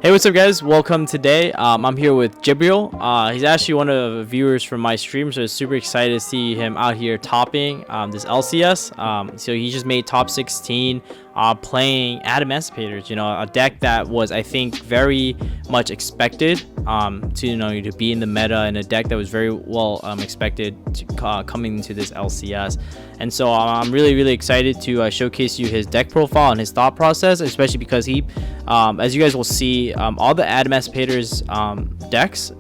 Hey, what's up, guys? Welcome today. I'm here with Yugioh. He's actually one of the viewers from my stream, so I'm super excited to see him out here topping this LCS. So he just made top 16 playing Adamancipators, a deck that was, I think, very much expected to be in the meta, and a deck that was very well expected to coming into this LCS. And so I'm really excited to showcase you his deck profile and his thought process, especially because he, as you guys will see, all the Adamancipators decks,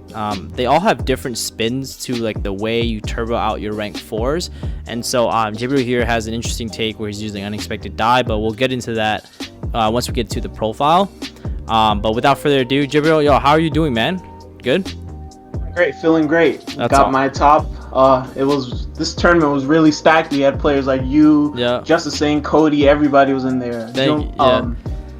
they all have different spins to like the way you turbo out your rank 4s. And so Yugioh here has an interesting take where he's using unexpected die, but we'll get into that once we get to the profile. But without further ado, Yugioh, yo, how are you doing, man? Good? Great, feeling great. That's Got all. my top. This tournament was really stacked. We had players like you, Justice Singh, Cody, everybody was in there.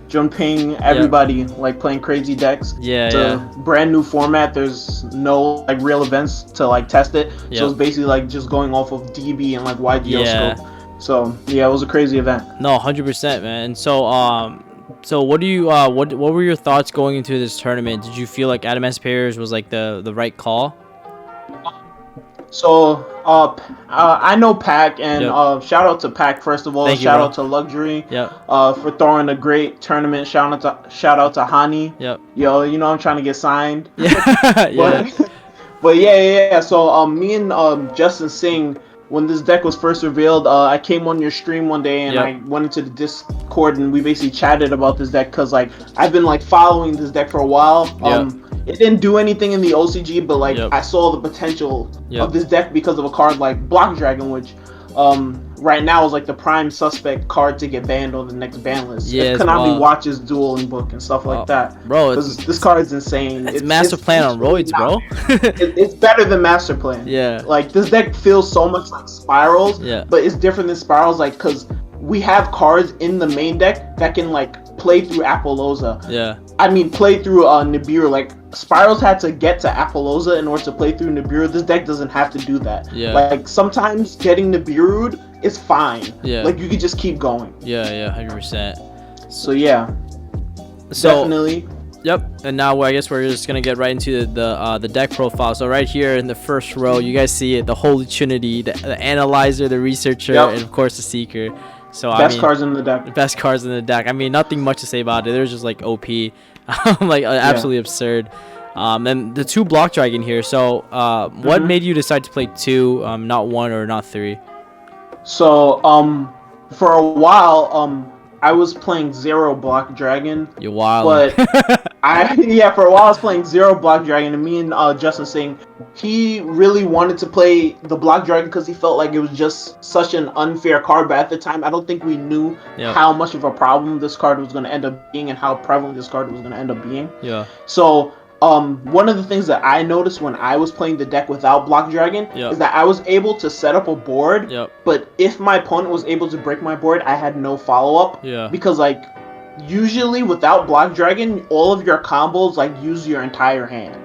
Junping, everybody like playing crazy decks. It's a brand new format. There's no like real events to like test it. So it's basically like just going off of DB and like Yugioh scope. So yeah, it was a crazy event. No, 100%, man. So what do you what were your thoughts going into this tournament? Did you feel like Adamancipator was like the right call? So I know Pac, and shout out to Pac first of all. Shout out to Luxury for throwing a great tournament. Shout out to Hani. Yo, I'm trying to get signed. But yeah. So me and Justin Singh, when this deck was first revealed, I came on your stream one day and I went into the Discord and we basically chatted about this deck because like I've been like following this deck for a while. It didn't do anything in the OCG, but like I saw the potential of this deck because of a card like Block Dragon, which right now is like the prime suspect card to get banned on the next ban list. If Konami watches Dueling Book and stuff like that. Bro, this card is insane. It's Master Plan on roids, bro. It's better than Master Plan. Like this deck feels so much like Spirals, but it's different than Spirals, like because we have cards in the main deck that can like play through Apollousa. I mean, play through Nibiru. Like Spirals had to get to Apollousa in order to play through Nibiru. This deck doesn't have to do that. Like sometimes getting Nibiru'd is fine. Like you could just keep going. 100%. So yeah. Definitely. And now I guess we're just gonna get right into the deck profile. So right here in the first row, you guys see it, the Holy Trinity, the Analyzer, the Researcher, and of course the Seeker. So best cards in the deck. Best cards in the deck. I mean, nothing much to say about it. They're just like OP, like absolutely absurd. And the 2 Block Dragon here. So what made you decide to play 2, not 1 or not 3? So for a while I was playing 0 Block Dragon. You're wild. But for a while I was playing 0 Block Dragon, and me and Justin Singh, he really wanted to play the Block Dragon because he felt like it was just such an unfair card. But at the time, I don't think we knew how much of a problem this card was going to end up being and how prevalent this card was going to end up being. So one of the things that I noticed when I was playing the deck without Block Dragon is that I was able to set up a board, but if my opponent was able to break my board, I had no follow-up. Because like usually without Block Dragon, all of your combos like use your entire hand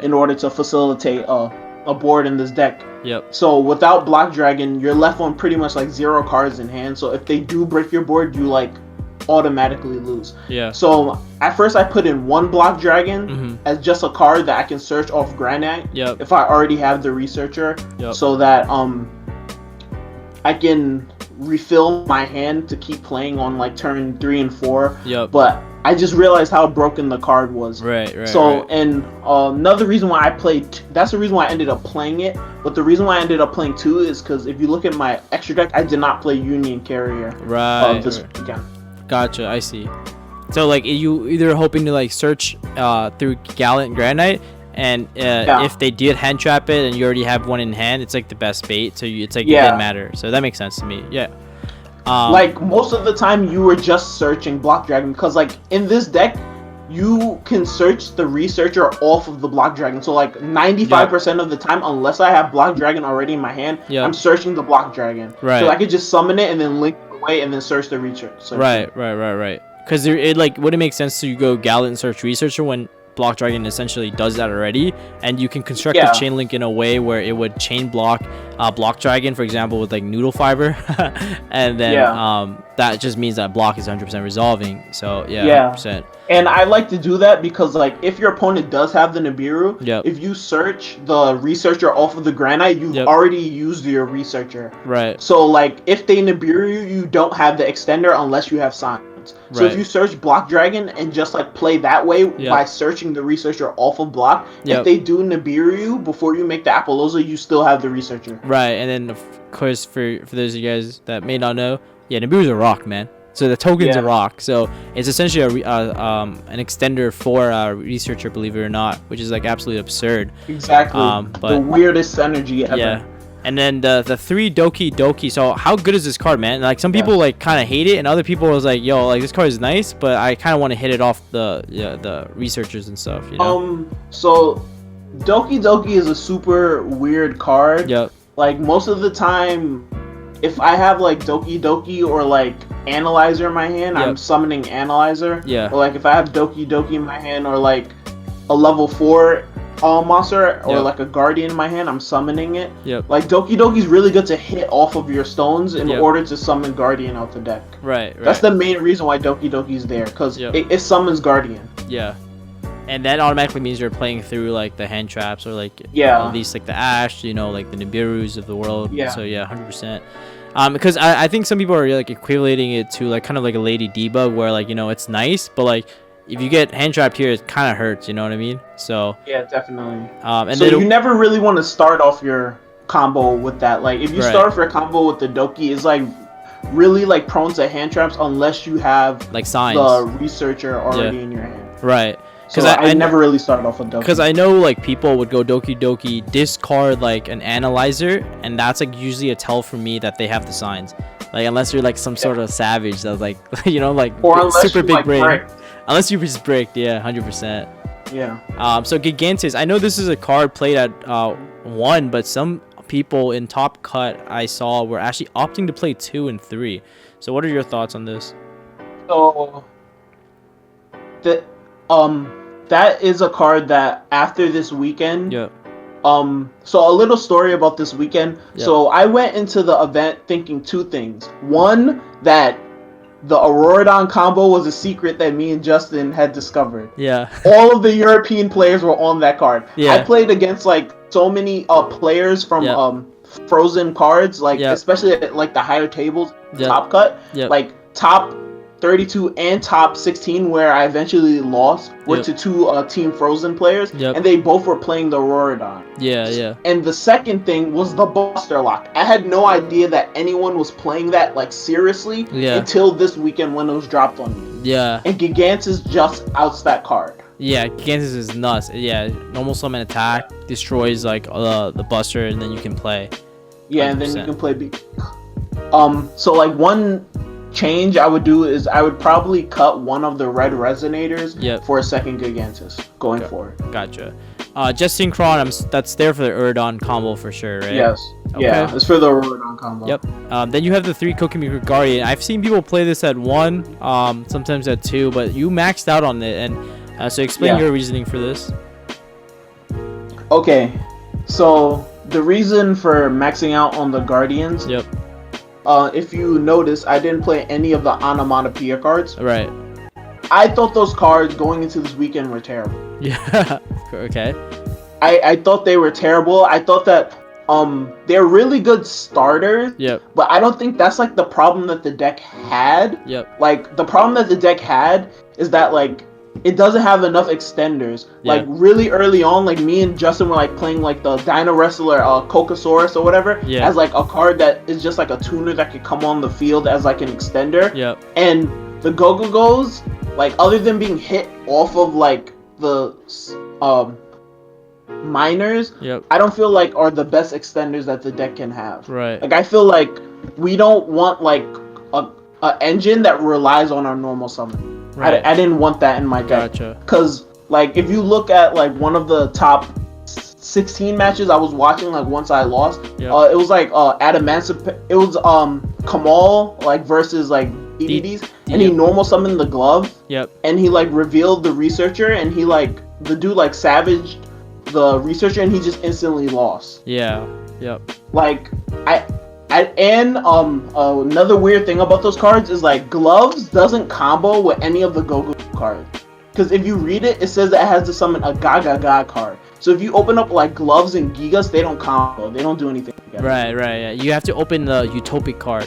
in order to facilitate a board in this deck. So without Block Dragon, you're left on pretty much like 0 cards in hand. So if they do break your board, you like automatically lose. So at first I put in 1 Block Dragon as just a card that I can search off Granite if I already have the Researcher, so that I can refill my hand to keep playing on like turn 3 and 4. But I just realized how broken the card was. And another reason why I played, that's the reason why I ended up playing it. But the reason why I ended up playing 2 is because if you look at my extra deck, I did not play Union Carrier this weekend. Gotcha, I see. So like you either hoping to like search through Gallant Granite, and if they did hand trap it and you already have 1 in hand, it's like the best bait. So it's like it didn't matter. So that makes sense to me. Like most of the time you were just searching Block Dragon because like in this deck you can search the Researcher off of the Block Dragon. So like 95% of the time, unless I have Block Dragon already in my hand, I'm searching the Block Dragon. So I could just summon it and then link it away and then search the Researcher. Right. Because it like wouldn't make sense to go Gallant and search Researcher when Block Dragon essentially does that already, and you can construct Yeah. the chain link in a way where it would chain block Block Dragon, for example, with like Noodle Fiber, and then that just means that block is 100% resolving. So yeah, 100%. And I like to do that because, like, if your opponent does have the Nibiru, Yep. if you search the researcher off of the Granite, you've already used your researcher. Right. So, like, if they Nibiru you, you don't have the extender unless you have signs. So if you search Block Dragon and just, like, play that way by searching the researcher off of block, if they do Nibiru you before you make the Appaloosa, you still have the researcher. Right, and then, of course, for those of you guys that may not know, Nibiru's a rock, man. So the token's a rock, so it's essentially an extender for a researcher, believe it or not, which is like absolutely absurd. Exactly. But the weirdest synergy ever. Yeah. And then the 3 Doki. So how good is this card, man? Like some people like kind of hate it, and other people was like, yo, like this card is nice, but I kind of want to hit it off the researchers and stuff. You know? So Doki is a super weird card. Yep. Like most of the time, if I have like Doki or like Analyzer in my hand, I'm summoning Analyzer. Yeah. Or like if I have Doki in my hand, or like a level 4 monster, or like a Guardian in my hand, I'm summoning it. Yep. Like Doki is really good to hit off of your stones in order to summon Guardian out the deck. Right. That's the main reason why Doki's there, because it summons Guardian. Yeah. And that automatically means you're playing through like the hand traps, or like at least like the Ash, you know, like the Nibirus of the world. Yeah. So yeah, 100%. Because I think some people are like equating it to like kind of like a Lady Debug, where like, you know, it's nice, but like if you get hand trapped here, it kind of hurts. You know what I mean? So yeah, definitely. And so you never really want to start off your combo with that. Like if you start off your combo with the Doki, it's like really like prone to hand traps unless you have like signs, the researcher already in your hand. Right. Because I never really started off with Doki. Because I know like people would go Doki, discard like an Analyzer, and that's like usually a tell for me that they have the signs. Like unless you're like some sort of savage that's like, you know, like super big like brain. Bricked. Unless you just bricked, 100%. Yeah. So Gigantus, I know this is a card played at 1, but some people in Top Cut I saw were actually opting to play 2 and 3. So what are your thoughts on this? So that is a card that after this weekend. So a little story about this weekend. So I went into the event thinking 2 things. One, that the Auroradon combo was a secret that me and Justin had discovered. All of the European players were on that card. I played against like so many players from Frozen cards, like especially at like the higher tables, Top Cut, like top 32 and top 16, where I eventually lost, were to 2 Team Frozen players, and they both were playing the Auroradon. And the second thing was the Buster Lock. I had no idea that anyone was playing that like seriously until this weekend when it was dropped on me. And Gigantus just outs that card. Gigantus is nuts. Normal summon attack destroys like the Buster, and then you can play. 100%. And then you can play so like one change I would do is I would probably cut one of the red resonators for a second Gigantus going forward. Gotcha. Just Synchron, that's there for the Uridon combo for sure, right? Yes. Yeah, it's for the Uridon combo. Then you have the 3 Kokumi Guardian. I've seen people play this at 1, sometimes at 2, but you maxed out on it, and so explain your reasoning for this. Okay, so the reason for maxing out on the Guardians. If you notice, I didn't play any of the Adamancipator cards. Right. I thought those cards going into this weekend were terrible. Okay. I thought they were terrible. I thought that they're really good starters. But I don't think that's like the problem that the deck had. Like the problem that the deck had is that like it doesn't have enough extenders. Like really early on, like me and Justin were like playing like the Dino Wrestler Cocosaurus or whatever as like a card that is just like a tuner that could come on the field as like an extender. And the Go-Go-Go's, like other than being hit off of like the minors, I don't feel like are the best extenders that the deck can have. Like I feel like we don't want like a engine that relies on our normal summon. I didn't want that in my deck. Because like if you look at like one of the top 16 matches I was watching, like once I lost, it was like Adamancipator. It was Kamal like versus like DDDs, and he normal summoned the glove. And he like revealed the researcher, and he like the dude like savaged the researcher and he just instantly lost. Yeah. Yep. Like and another weird thing about those cards is like gloves doesn't combo with any of the Go-Go cards. Because if you read it, it says that it has to summon a Gaga card. So if you open up like gloves and Gigas, they don't combo. They don't do anything together. Right. Yeah. You have to open the Utopic card,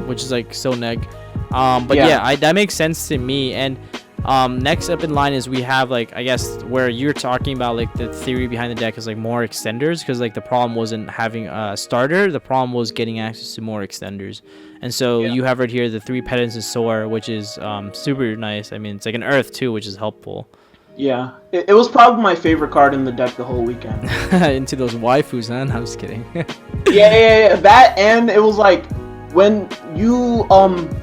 which is like so neg. But yeah, that makes sense to me. And next up in line is we have like, I guess where you're talking about like the theory behind the deck is like more extenders, because like the problem wasn't having a starter, the problem was getting access to more extenders. And so you have right here the 3 Pedants and Soar, which is super nice. I mean, it's like an Earth too, which is helpful. Yeah, it was probably my favorite card in the deck the whole weekend. Into those waifus, man. I'm just kidding. yeah, that, and it was like when you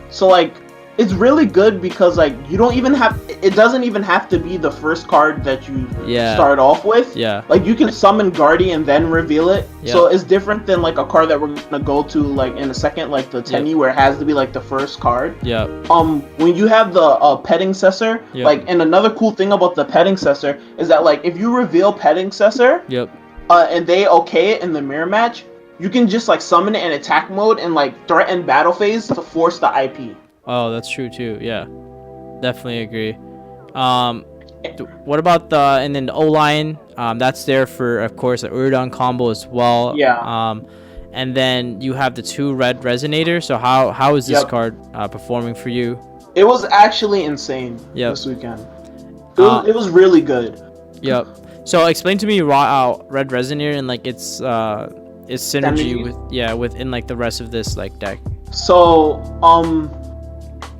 so like it's really good because like you don't even have, it doesn't even have to be the first card that you start off with. Yeah, like you can summon Guardian and then reveal it. So it's different than like a card that we're gonna go to like in a second, like the Tenyi, where it has to be like the first card. When you have the Petting Cessor, like, and another cool thing about the Petting Cessor is that like if you reveal Petting Cessor, and they okay it in the mirror match, you can just like summon it in attack mode and like threaten battle phase to force the IP. Oh, that's true too. Yeah, definitely agree. What about and then the O-line? That's there for, of course, the Urdon combo as well. And then you have the 2 red Resonator. So how is this card performing for you? It was actually insane this weekend. It was really good. So explain to me red Resonator and like its synergy within like the rest of this like deck. So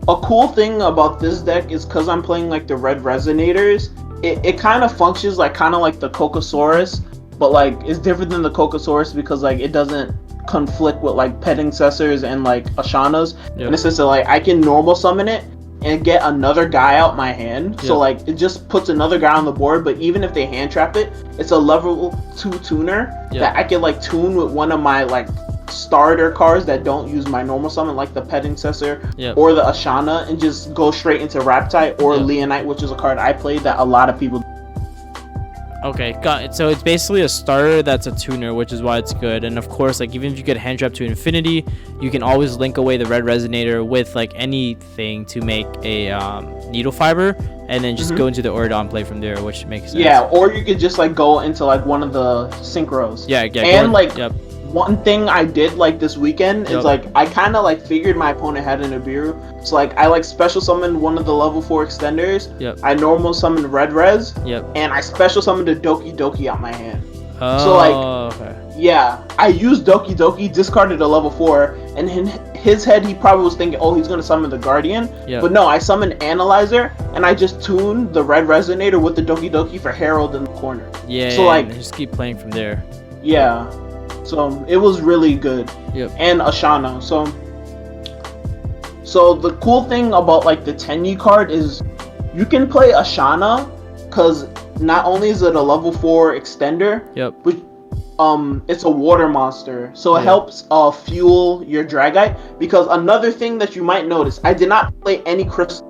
a cool thing about this deck is because I'm playing like the red Resonators, it kind of functions like the Cocosaurus, but like it's different than the Cocosaurus because like it doesn't conflict with like Petting Cessors and like Ashanas. And it's just like I can normal summon it and get another guy out my hand. So like it just puts another guy on the board, but even if they hand trap it, it's a level 2 tuner that I can like tune with one of my like starter cards that don't use my normal summon, like the Petting Cessor or the Ashana, and just go straight into Raptite or Leonite, which is a card I played that a lot of people. Okay, got it. So it's basically a starter that's a tuner, which is why it's good. And of course, like even if you get hand trap to infinity, you can always link away the red Resonator with like anything to make a needle fiber, and then just go into the Urdon play from there, which makes sense. Yeah, or you could just like go into like one of the synchros. And like one thing I did like this weekend is like I kind of like figured my opponent had an Ibiru, so like I like special summoned one of the level 4 extenders. I normal summoned red res. And I special summoned a Doki Doki out my hand. So like I used Doki Doki, discarded a level 4, and in his head he probably was thinking, oh, he's gonna summon the Guardian. But no, I summoned Analyzer and I just tuned the red Resonator with the Doki Doki for Herald in the corner. So like just keep playing from there. So it was really good. And Ashana. So the cool thing about like the Tenyi card is you can play Ashana because not only is it a level 4 extender, but it's a water monster, so it helps fuel your Dragite. Because another thing that you might notice, I did not play any crystal.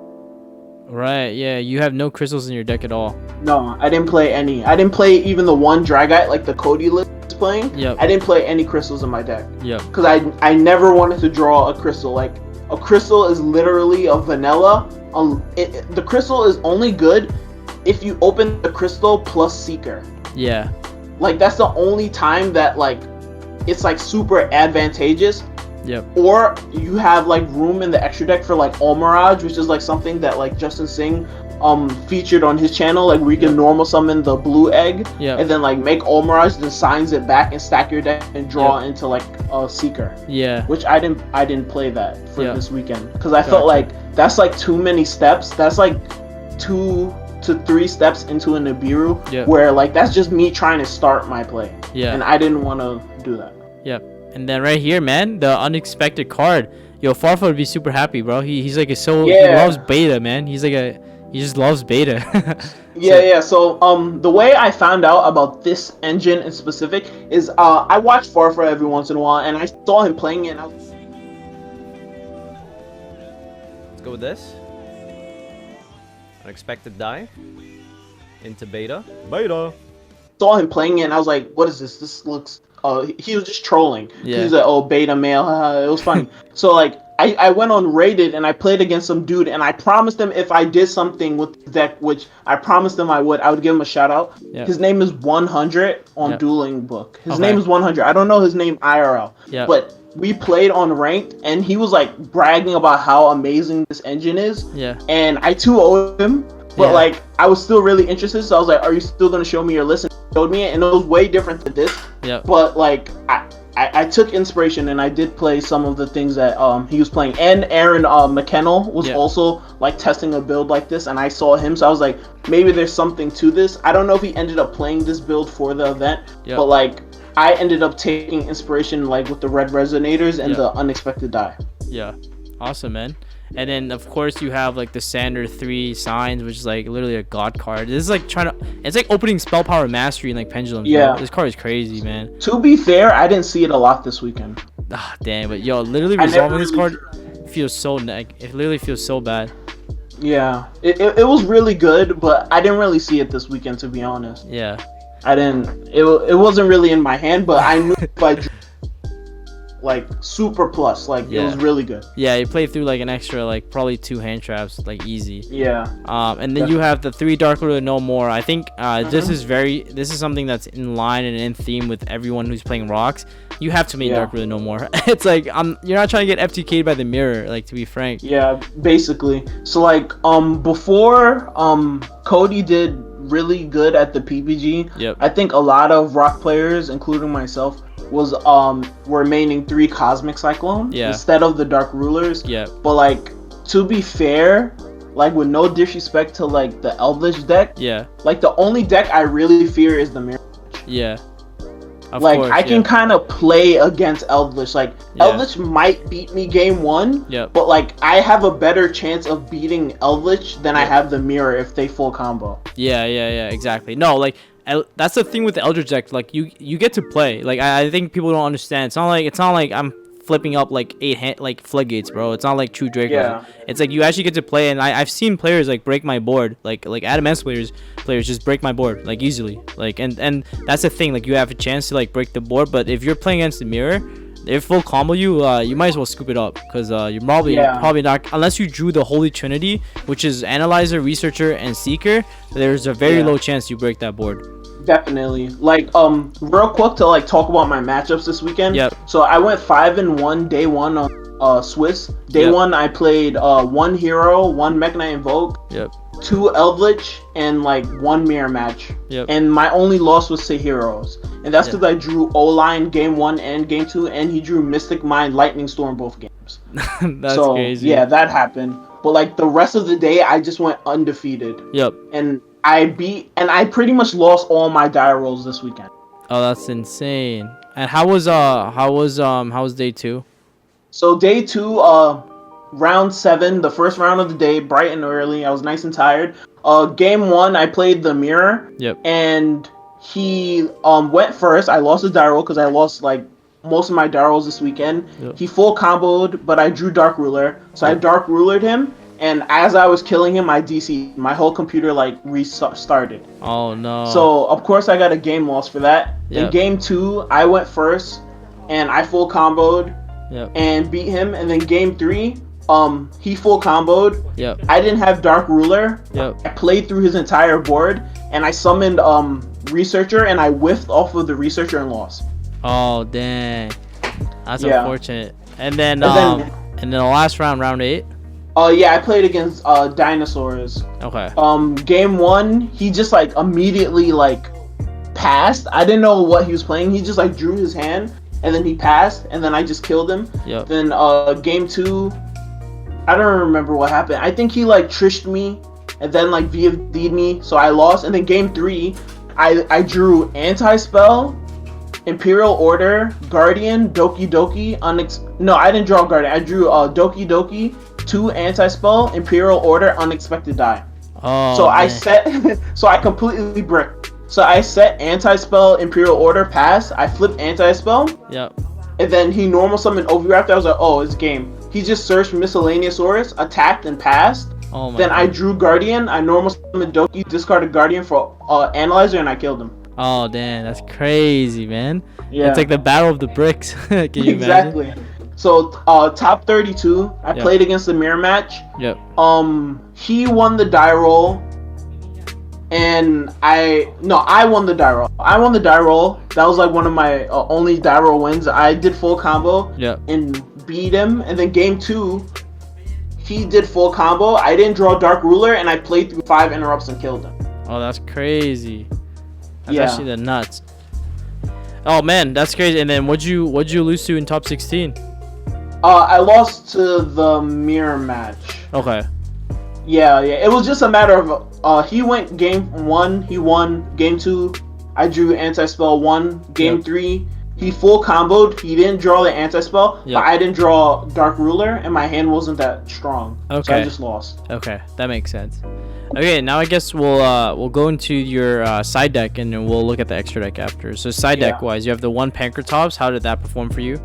You have no crystals in your deck at all. No, I didn't play any. I didn't play even the one Dragite like the Cody list is playing. I didn't play any crystals in my deck. Because I never wanted to draw a crystal. Like a crystal is literally a vanilla. The crystal is only good if you open the crystal plus Seeker. Like that's the only time that like it's like super advantageous. Or you have like room in the extra deck for like All Mirage, which is like something that like Justin Singh featured on his channel, like where you can normal summon the blue egg and then like make All Mirage, then signs it back and stack your deck and draw into like a Seeker. Which I didn't play that for this weekend because I felt like that's like too many steps. That's like 2 to 3 steps into an Nibiru where like that's just me trying to start my play. And I didn't want to do that. And then right here, man, the unexpected card. Yo, Farfa would be super happy, bro. He's like he loves beta, man. He just loves beta. So the way I found out about this engine in specific is I watch Farfa every once in a while, and I saw him playing it. And Let's go with this. Unexpected die. into beta. Beta. Saw him playing it, and I was like, "What is this? This looks." He was just trolling. Yeah. He was like, "Oh, beta male." It was funny. So like, I went on rated and I played against some dude, and I promised him if I did something with the deck, which I promised him I would give him a shout out. Yeah. His name is 100 on Yeah. Dueling Book. His Okay. name is 100. I don't know his name IRL. Yeah. But we played on ranked, and he was like bragging about how amazing this engine is. Yeah. And I too owed him. But Yeah. like, I was still really interested, so I was like, "Are you still gonna show me your list?" And he showed me it, and it was way different than this. Yeah. But like, I took inspiration, and I did play some of the things that he was playing. And Aaron McKennell was Yeah. also like testing a build like this, and I saw him, so I was like, maybe there's something to this. I don't know if he ended up playing this build for the event, Yeah. but like, I ended up taking inspiration like with the red resonators and Yeah. the unexpected die. Yeah. Awesome, man. And then of course you have like the Sander 3 signs, which is like literally a god card. This is like it's like opening spell power mastery in like pendulums. Yeah. Bro. This card is crazy, man. To be fair, I didn't see it a lot this weekend. Ah, damn. But yo, literally I never resolving this really- card feels so it literally feels so bad. Yeah, it was really good, but I didn't really see it this weekend, to be honest. Yeah. I didn't. It wasn't really in my hand, but I knew if I drew like super plus, like it was Yeah. really good. Yeah, you play through like an extra like probably 2 hand traps, like easy. Yeah. And then you have the 3 Dark Ruler No More. I think this is something that's in line and in theme with everyone who's playing rocks. You have to make Yeah. Dark Ruler No More. It's like you're not trying to get FTK'd by the mirror, like, to be frank. Yeah, basically. So like before Cody did really good at the PPG. Yep. I think a lot of rock players, including myself, was were maining 3 Cosmic Cyclone Yeah. instead of the Dark Rulers. Yep. But like, to be fair, like with no disrespect to like the Eldritch deck, Yeah. like the only deck I really fear is the Mirror. Yeah. Of Like course, I can yeah. kind of play against Eldritch. Like Yeah. Eldritch might beat me game 1, Yep. but like I have a better chance of beating Eldritch than I Yep. have the Mirror if they full combo. Yeah, exactly. No, like that's the thing with the Eldritch deck. Like you get to play. Like I think people don't understand. It's not like I'm flipping up like 8 floodgates, bro. It's not like True Dracos. Yeah. It's like you actually get to play, and I've seen players like break my board, like Adamancipator players just break my board like easily. Like and that's the thing. Like you have a chance to like break the board, but if you're playing against the mirror, if full combo you might as well scoop it up, because you're probably not, unless you drew the Holy Trinity, which is Analyzer, Researcher, and Seeker. There's a very Yeah. low chance you break that board. Definitely. Like real quick to like talk about my matchups this weekend. Yep. So I went 5-1 day 1 on Swiss. Day Yep. 1 I played 1 hero, 1 Mech Knight Invoke, Yep. 2 Eldritch, and like 1 mirror match. Yep. And my only loss was to heroes. And that's Yeah. because I drew O-Line game 1 and game 2, and he drew Mystic Mind Lightning Storm both games. That's so, crazy. yeah, that happened. But like the rest of the day I just went undefeated. Yep. And I pretty much lost all my die rolls this weekend. Oh, that's insane. And how was day 2? So day 2, round 7, the first round of the day, bright and early. I was nice and tired. Game 1, I played the mirror. Yep. And he went first. I lost his die roll because I lost like most of my die rolls this weekend. Yep. He full comboed, but I drew Dark Ruler. So I Dark Rulered him. And as I was killing him, I DC'd. My whole computer like restarted. Oh no. So of course I got a game loss for that. In Yep. game 2, I went first, and I full comboed Yep. and beat him. And then game 3, he full comboed. Yep. I didn't have Dark Ruler. Yep. I played through his entire board, and I summoned Researcher, and I whiffed off of the Researcher and lost. Oh dang. That's Yeah. unfortunate. And then And the last round 8. Yeah, I played against dinosaurs. Okay. Game 1, he just like immediately like passed. I didn't know what he was playing. He just like drew his hand, and then he passed, and then I just killed him. Yep. Then game 2, I don't remember what happened. I think he like trished me, and then like VFD'd me, so I lost. And then game 3, I drew Anti-Spell, Imperial Order, Guardian, Doki Doki, No, I didn't draw Guardian. I drew Doki Doki, 2 Anti-Spell, Imperial Order, Unexpected Die. Oh. So I man. set, so I completely bricked. So I set Anti-Spell, Imperial Order, pass. I flipped Anti-Spell, Yep. and then he normal summoned Oviraptor. I was like, oh, it's game. He just searched Miscellaneousaurus, attacked and passed, Oh my Then I god. drew Guardian. I normal summoned Doki, discarded Guardian for Analyzer, and I killed him. Oh damn, that's crazy, man. It's Yeah, like the battle of the bricks. Can you imagine? exactly. So top 32. I Yep. played against the mirror match. Yep. He won the die roll, and I won the die roll. I won the die roll. That was like one of my only die roll wins. I did full combo Yep. and beat him. And then game 2, he did full combo. I didn't draw Dark Ruler, and I played through 5 interrupts and killed him. Oh, that's crazy. That's Yeah. actually the nuts. Oh man, that's crazy. And then what'd you lose to in top 16? I lost to the mirror match. Okay. Yeah. It was just a matter of he went game 1, he won. Game 2, I drew anti-spell 1. Game Yep. 3, he full comboed. He didn't draw the anti-spell, Yep. but I didn't draw Dark Ruler, and my hand wasn't that strong. So Okay. I just lost. Okay, that makes sense. Okay, now I guess we'll go into your side deck and then we'll look at the extra deck after. So side Yeah. deck wise, you have the one Pankratops. How did that perform for you?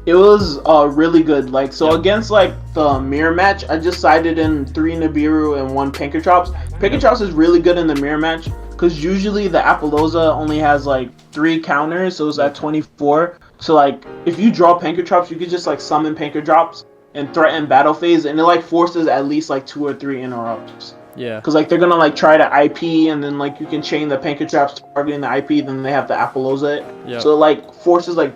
It was really good. Like, so Yep. against like the mirror match, I just sided in 3 Nibiru and 1 Pankratops. Pankratops is really good in the mirror match because usually the Apollosa only has like 3 counters, so it's at 24. So like if you draw Pankratops, you could just like summon Pankratops and threaten battle phase, and it like forces at least like 2 or 3 interrupts. Yeah. Because like they're gonna like try to IP, and then like you can chain the Pankratops targeting the IP, then they have the Apollosa. Yeah. So it like forces like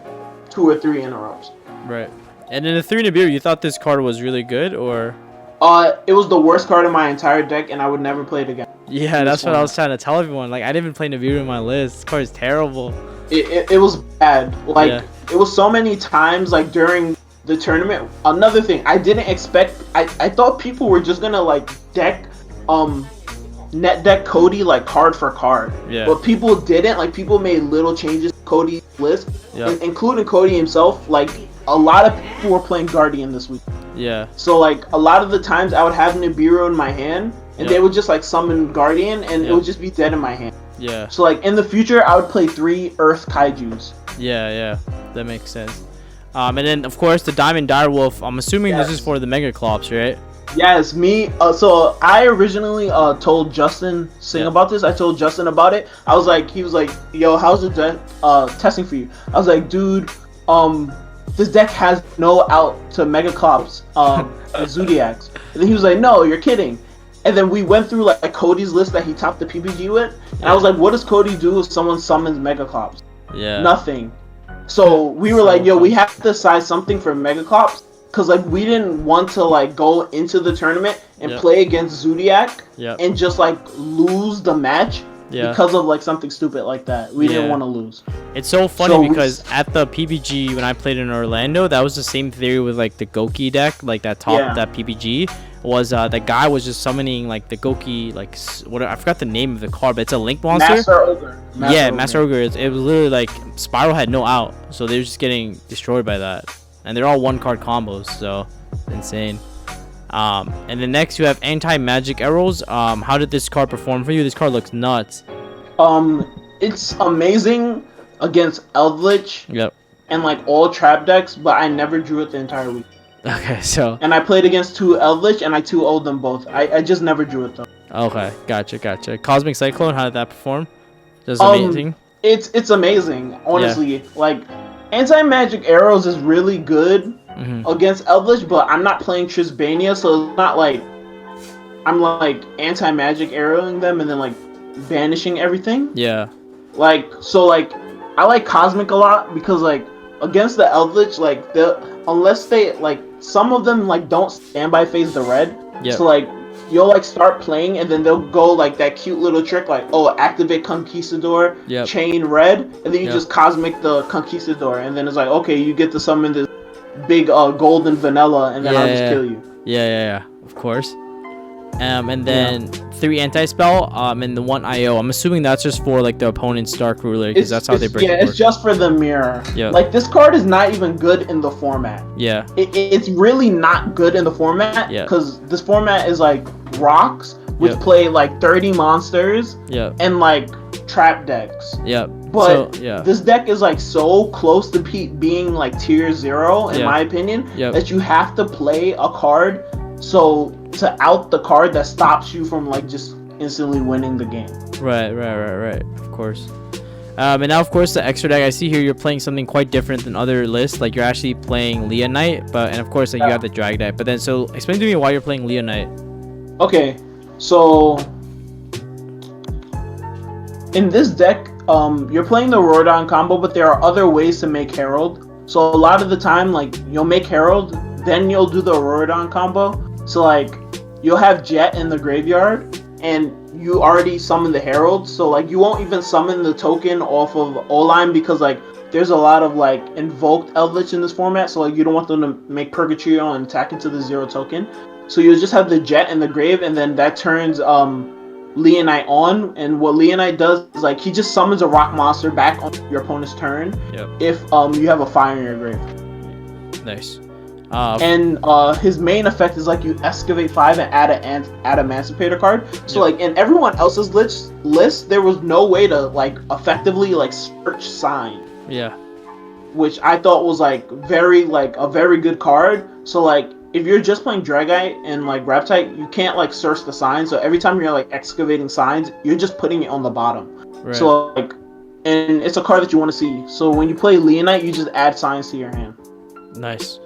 2 or 3 interrupts. Right. And in the 3 Nibiru, you thought this card was really good, or? It was the worst card in my entire deck, and I would never play it again. Yeah, that's what I was trying to tell everyone. Like, I didn't even play Nibiru in my list. This card is terrible. It was bad. Like, Yeah. it was so many times, like, during the tournament. Another thing, I didn't expect, I thought people were just gonna, like, net deck Cody, like, card for card. Yeah. But people didn't. Like, people made little changes to Cody's list, Yeah. including Cody himself. Like, a lot of people were playing Guardian this week. Yeah. So, like, a lot of the times I would have Nibiru in my hand, and Yeah. they would just, like, summon Guardian, and Yeah. it would just be dead in my hand. Yeah. So, like, in the future, I would play 3 Earth Kaijus. Yeah. That makes sense. And then, of course, the Diamond Direwolf. I'm assuming this is for the Mega Clops, right? Yes, me. So I originally told Justin Yeah. about this. I told Justin about it. I was like, he was like, "Yo, how's the deck testing for you?" I was like, "Dude, this deck has no out to Mega Clops, Zodiacs." And then he was like, "No, you're kidding." And then we went through like Cody's list that he topped the PPG with, and I was like, "What does Cody do if someone summons Mega Clops?" Yeah. Nothing. So we were So like, "Yo, we funny. have to decide something for Mega Clops." Cause like we didn't want to like go into the tournament and Yep. play against Zodiac Yep. and just like lose the match Yeah. because of like something stupid like that. We didn't Yeah. want to lose. It's so funny So- because at the PPG when I played in Orlando, that was the same theory with like the Goki deck, like that top Yeah. that PPG was the guy was just summoning like the Goki like what I forgot the name of the card, but it's a link monster. Master Ogre. Master Ogre. It was literally like Spiral had no out, so they're just getting destroyed by that, and they're all 1-card combos, so insane. And then next you have anti-magic arrows. How did this card perform for you? This card looks nuts. It's amazing against Eldritch Yep. and like all trap decks, but I never drew it the entire week. Okay, so And I played against 2 Eldritch and I 2-0'd them both. I just never drew it though. okay, gotcha. Cosmic Cyclone, how did that perform? Just amazing. It's amazing, honestly. Like anti-magic arrows is really good Mhm. against Eldritch, but I'm not playing Trisbania, so it's not like I'm like anti-magic arrowing them and then like banishing everything. Yeah. Like so like I like Cosmic a lot because like against the Eldritch, like unless they like some of them like don't standby phase the red. Yep. So like you'll like start playing and then they'll go like that cute little trick like, oh, activate Conquistador, Yep. chain red, and then you Yep. just Cosmic the Conquistador, and then it's like, okay, you get to summon this big golden vanilla, and then I'll just kill you. Yeah. Of course. And then 3 anti-spell, and the 1 IO. I'm assuming that's just for like the opponent's Dark Ruler, because that's how they break Yeah, the board. it's just for the mirror. Yeah. Like this card is not even good in the format. Yeah. It's really not good in the format Yeah. because this format is like rocks, which Yep. play like 30 monsters Yep. and like trap decks. Yep. But so, yeah. this deck is like so close to being like tier 0 in Yeah. my opinion Yep. that you have to play a card so to out the card that stops you from like just instantly winning the game. Right. Of course. And now, of course, the extra deck. I see here you're playing something quite different than other lists. Like you're actually playing Leonite, and of course, like you have the drag deck. But then, so explain to me why you're playing Leonite. Okay, so in this deck, you're playing the Rorodon combo, but there are other ways to make Herald. So a lot of the time, like you'll make Herald, then you'll do the Rorodon combo. So like you'll have Jet in the graveyard, and you already summon the Herald, so like you won't even summon the token off of Oline because like there's a lot of like invoked Eldritch in this format, so like you don't want them to make Purgatrio and attack into the 0 token. So you'll just have the Jet in the grave, and then that turns Leonite on, and what Leonite does is like he just summons a rock monster back on your opponent's turn. Yep. If you have a fire in your grave. Nice. And his main effect is like you excavate 5 and add an Adamancipator card. So like in everyone else's list, there was no way to like effectively like search sign. Yeah. Which I thought was like a very good card. So like if you're just playing Dragite and like Reptite, you can't like search the sign. So every time you're like excavating signs, you're just putting it on the bottom. Right. So like, and it's a card that you want to see. So when you play Leonite, you just add signs to your hand. Nice.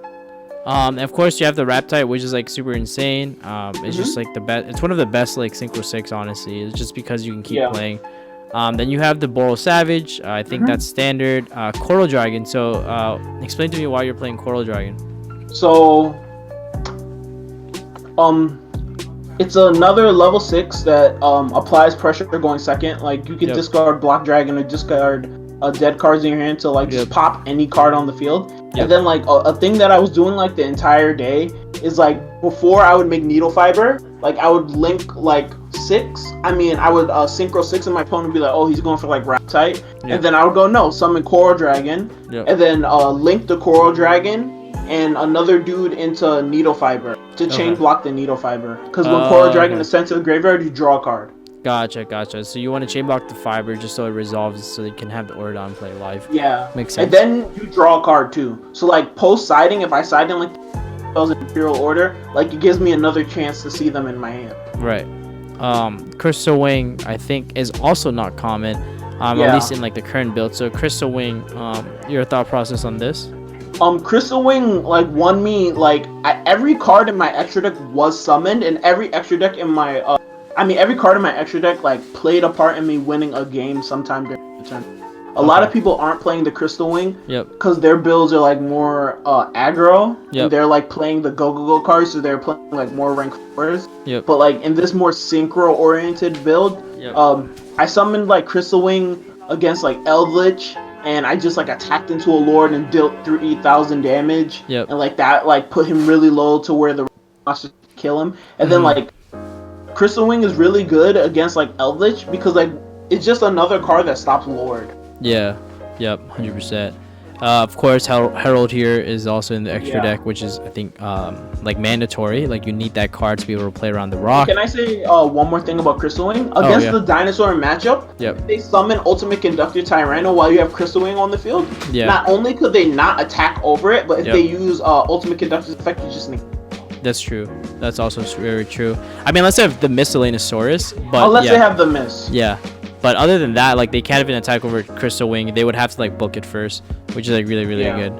And of course you have the Reptite, which is like super insane. It's just like the best. It's one of the best like Synchro 6, honestly. It's just because you can keep playing. Then you have the Boral Savage. I think that's standard. Coral Dragon. So explain to me why you're playing Coral Dragon. So it's another level 6 that applies pressure going second. Like you can discard Block Dragon or discard dead cards in your hand to like just pop any card on the field. And then like a thing that I was doing like the entire day is like before I would make Needle Fiber, like I would link like 6. I would Synchro 6 and my opponent would be like, oh, he's going for like Reptite. And then I would go, no, summon Coral Dragon. And then link the Coral Dragon and another dude into Needle Fiber to chain block the Needle Fiber. Because when Coral Dragon is sent to the graveyard, you draw a card. Gotcha. So you want to chain block the Fiber just so it resolves, so you can have the Orodon play live. Yeah. Makes sense. And then you draw a card too. So like post siding, if I side in like spells in Imperial Order, like it gives me another chance to see them in my hand. Right. Crystal Wing, I think, is also not common. At least in like the current build. So Crystal Wing, your thought process on this? Crystal Wing like won me like every card in my extra deck was summoned, and every extra deck in my every card in my extra deck like played a part in me winning a game sometime during the turn. A lot of people aren't playing the Crystal Wing because their builds are like more aggro. And they're like playing the go cards, so they're playing like more rank 4s. But like in this more synchro oriented build, I summoned like Crystal Wing against like Eldritch, and I just like attacked into a Lord and dealt 3,000 damage. And like that like put him really low to where the monsters kill him. And then like Crystal Wing is really good against like Eldritch because like it's just another card that stops Lord. Yeah. Yep. 100%. Of course, Herald here is also in the extra deck, which is I think like mandatory. Like you need that card to be able to play around the rock. Can I say one more thing about Crystal Wing? Against the dinosaur matchup, if they summon Ultimate Conductor Tyranno while you have Crystal Wing on the field, not only could they not attack over it, but if they use Ultimate Conductor's effect, you just negate. That's true. That's also very true. I mean, unless they have the Miscellaneousaurus, but unless they have the miss. Yeah. But other than that, like they can't even attack over Crystal Wing. They would have to like book it first, which is like really good.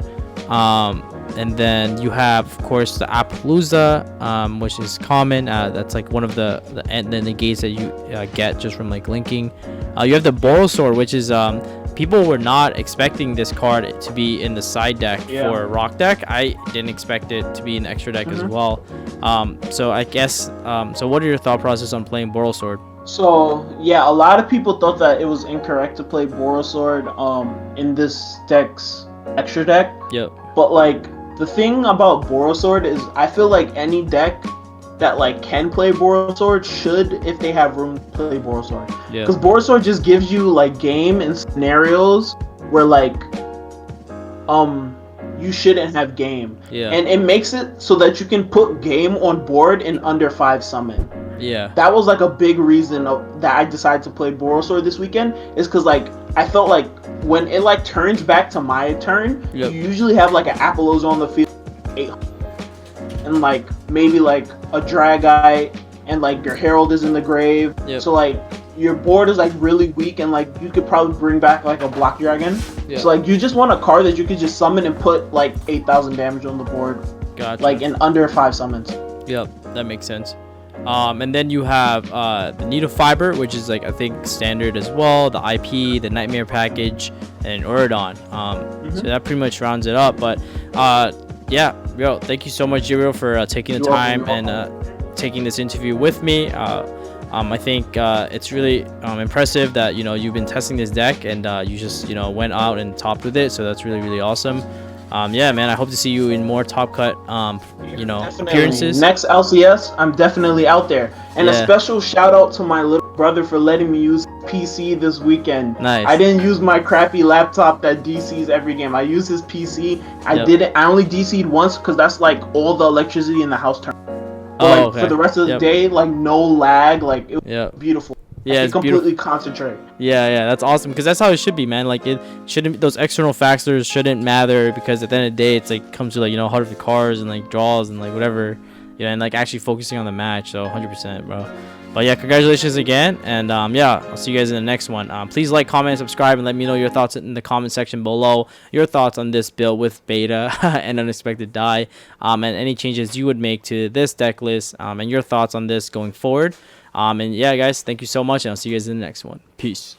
And then you have, of course, the Appaloosa, which is common. That's like one of the negates that you get just from like linking. You have the Borosaur, which is people were not expecting this card to be in the side deck for Rock deck. I didn't expect it to be in the extra deck as well. So I guess so what are your thought process on playing Borosaur? So yeah, a lot of people thought that it was incorrect to play Borosaur in this deck's extra deck. But like the thing about Borosaur is I feel like any deck that like can play Borosaur should, if they have room to play Borosaur. Because Borosaur just gives you like game and scenarios where like you shouldn't have game. And it makes it so that you can put game on board in under 5 summon. That was like a big reason that I decided to play Borosaur this weekend, is because like I felt like when it like turns back to my turn, you usually have like an Appaloosa on the field. and like maybe like a Dragite, and like your Herald is in the grave. Yep. So like your board is like really weak, and like you could probably bring back like a Black Dragon. Yep. So like you just want a card that you could just summon and put like 8,000 damage on the board. Gotcha. Like in under 5 summons. Yep, that makes sense. And then you have the Needle Fiber, which is like I think standard as well. The IP, the Nightmare package, and Uridon. So that pretty much rounds it up. But yeah, yo, thank you so much, Yugioh, for taking the time and taking this interview with me. I think it's really impressive that you've been testing this deck and you just went out and topped with it. So that's really, really awesome. Yeah, man, I hope to see you in more Top Cut appearances. Next LCS, I'm definitely out there. And a special shout out to my little brother for letting me use PC this weekend. Nice. I didn't use my crappy laptop that DCs every game. I used his PC. I only DC'd once because that's like all the electricity in the house turned. But for the rest of the day, like no lag, like it was beautiful. Yeah, it's completely concentrate. Yeah, that's awesome because that's how it should be, man. Like it shouldn't, those external factors shouldn't matter because at the end of the day, it's like comes to like heart of the cards and like draws and like whatever, and like actually focusing on the match. So 100%, bro. But yeah, congratulations again, and yeah, I'll see you guys in the next one. Please like, comment, subscribe, and let me know your thoughts in the comment section below. Your thoughts on this build with beta and unexpected die, and any changes you would make to this deck list, and your thoughts on this going forward. And yeah, guys, thank you so much, and I'll see you guys in the next one. Peace.